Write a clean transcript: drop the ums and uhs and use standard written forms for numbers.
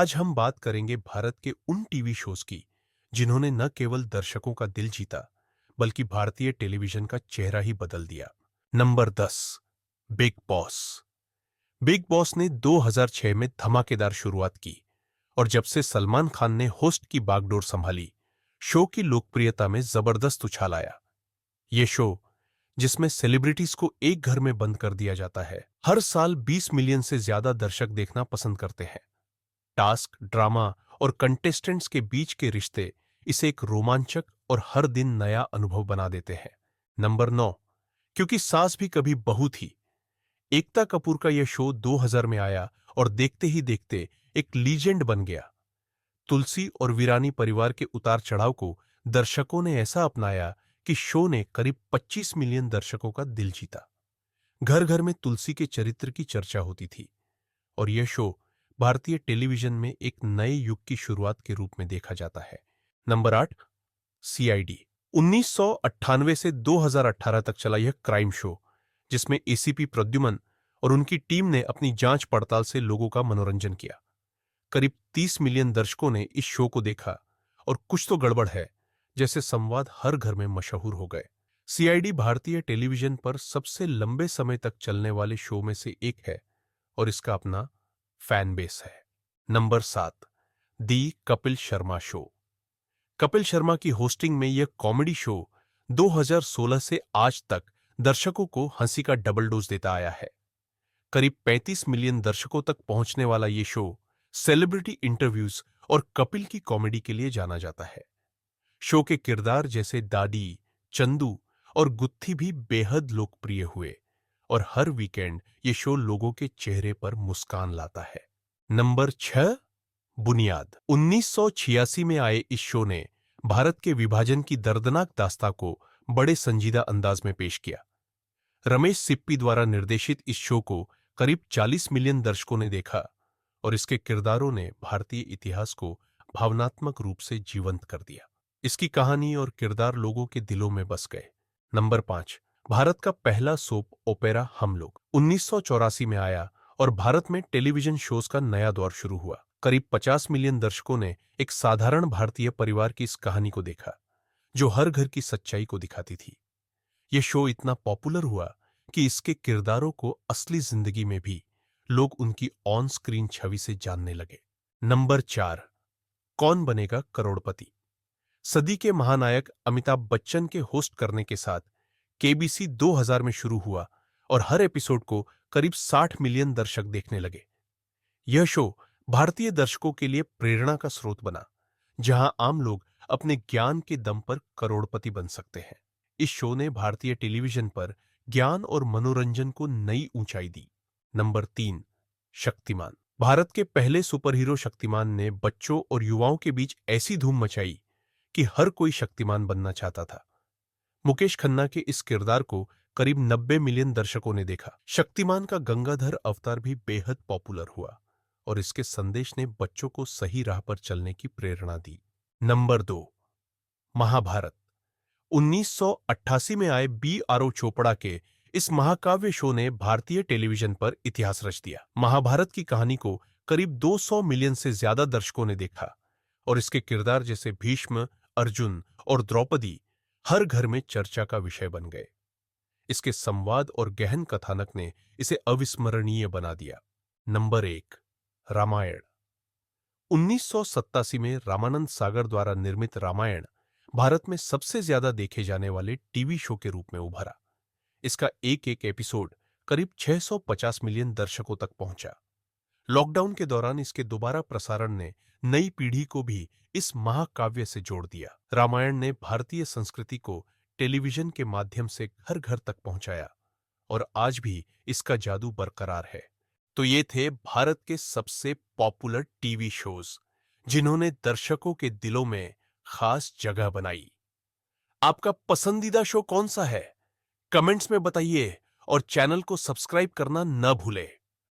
आज हम बात करेंगे भारत के उन टीवी शोज की जिन्होंने न केवल दर्शकों का दिल जीता बल्कि भारतीय टेलीविजन का चेहरा ही बदल दिया। Number 10, big boss. Big boss ने 2006 में धमाकेदार शुरुआत की और जब से सलमान खान ने होस्ट की बागडोर संभाली, शो की लोकप्रियता में जबरदस्त उछाल आया। ये शो, जिसमें सेलिब्रिटीज को एक घर में बंद कर दिया जाता है, हर साल 20 मिलियन से ज्यादा दर्शक देखना पसंद करते हैं। टास्क, ड्रामा और कंटेस्टेंट्स के बीच के रिश्ते इसे एक रोमांचक और हर दिन नया अनुभव बना देते हैं। नंबर 9, क्योंकि सास भी कभी बहू थी। एकता कपूर का यह शो 2000 में आया और देखते ही देखते एक लीजेंड बन गया। तुलसी और वीरानी परिवार के उतार चढ़ाव को दर्शकों ने ऐसा अपनाया कि शो ने करीब 25 मिलियन दर्शकों का दिल जीता। घर घर में तुलसी के चरित्र की चर्चा होती थी और यह शो भारतीय टेलीविजन में एक नए युग की शुरुआत के रूप में देखा जाता है। Number 8, CID. 1998 से 2018 तक चला यह क्राइम शो, जिसमें एसीपी प्रद्युमन और उनकी टीम ने अपनी जांच पड़ताल से लोगों का मनोरंजन किया। करीब 30 मिलियन दर्शकों ने इस शो को देखा और कुछ तो गड़बड़ है जैसे संवाद हर घर में मशहूर हो गए। सीआईडी भारतीय टेलीविजन पर सबसे लंबे समय तक चलने वाले शो में से एक है और इसका अपना फैन बेस है। नंबर 7, दी कपिल शर्मा शो। कपिल शर्मा की होस्टिंग में यह कॉमेडी शो 2016 से आज तक दर्शकों को हंसी का डबल डोज देता आया है। करीब 35 मिलियन दर्शकों तक पहुंचने वाला यह शो सेलिब्रिटी इंटरव्यूज और कपिल की कॉमेडी के लिए जाना जाता है। शो के किरदार जैसे दादी, चंदू और गुत्थी भी बेहद लोकप्रिय हुए और हर वीकेंड ये शो लोगों के चेहरे पर मुस्कान लाता है। नंबर 6, बुनियाद। 1986 में आए इस शो ने भारत के विभाजन की दर्दनाक दास्तां को बड़े संजीदा अंदाज में पेश किया। रमेश सिप्पी द्वारा निर्देशित इस शो को करीब 40 मिलियन दर्शकों ने देखा और इसके किरदारों ने भारतीय इतिहास को भावनात्मक रूप से जीवंत कर दिया। इसकी कहानी और किरदार लोगों के दिलों में बस गए। नंबर 5, भारत का पहला सोप ओपेरा हम लोग। 1984 में आया और भारत में टेलीविजन शोज का नया दौर शुरू हुआ। करीब 50 मिलियन दर्शकों ने एक साधारण भारतीय परिवार की इस कहानी को देखा, जो हर घर की सच्चाई को दिखाती थी। यह शो इतना पॉपुलर हुआ कि इसके किरदारों को असली जिंदगी में भी लोग उनकी ऑन स्क्रीन छवि से जानने लगे। नंबर 4, कौन बनेगा करोड़पति। सदी के महानायक अमिताभ बच्चन के होस्ट करने के साथ केबीसी 2000 में शुरू हुआ और हर एपिसोड को करीब 60 मिलियन दर्शक देखने लगे। यह शो भारतीय दर्शकों के लिए प्रेरणा का स्रोत बना, जहां आम लोग अपने ज्ञान के दम पर करोड़पति बन सकते हैं। इस शो ने भारतीय टेलीविजन पर ज्ञान और मनोरंजन को नई ऊंचाई दी। नंबर 3, शक्तिमान। भारत के पहले सुपरहीरो शक्तिमान ने बच्चों और युवाओं के बीच ऐसी धूम मचाई कि हर कोई शक्तिमान बनना चाहता था। मुकेश खन्ना के इस किरदार को करीब 90 मिलियन दर्शकों ने देखा। शक्तिमान का गंगाधर अवतार भी बेहद पॉपुलर हुआ और इसके संदेश ने बच्चों को सही राह पर चलने की प्रेरणा दी। नंबर 2, महाभारत। 1988 में आए बी.आर.ओ. चोपड़ा के इस महाकाव्य शो ने भारतीय टेलीविजन पर इतिहास रच दिया। महाभारत की कहानी को करीब 200 मिलियन से ज्यादा दर्शकों ने देखा और इसके किरदार जैसे भीष्म, अर्जुन और द्रौपदी हर घर में चर्चा का विषय बन गए। इसके संवाद और गहन कथानक ने इसे अविस्मरणीय बना दिया। नंबर 1, रामायण। 1987 में रामानंद सागर द्वारा निर्मित रामायण भारत में सबसे ज्यादा देखे जाने वाले टीवी शो के रूप में उभरा। इसका एक एक एपिसोड करीब 650 मिलियन दर्शकों तक पहुंचा। लॉकडाउन के दौरान इसके दोबारा प्रसारण ने नई पीढ़ी को भी इस महाकाव्य से जोड़ दिया। रामायण ने भारतीय संस्कृति को टेलीविजन के माध्यम से घर घर तक पहुंचाया और आज भी इसका जादू बरकरार है। तो ये थे भारत के सबसे पॉपुलर टीवी शोज जिन्होंने दर्शकों के दिलों में खास जगह बनाई। आपका पसंदीदा शो कौन सा है? कमेंट्स में बताइए और चैनल को सब्सक्राइब करना न भूलें।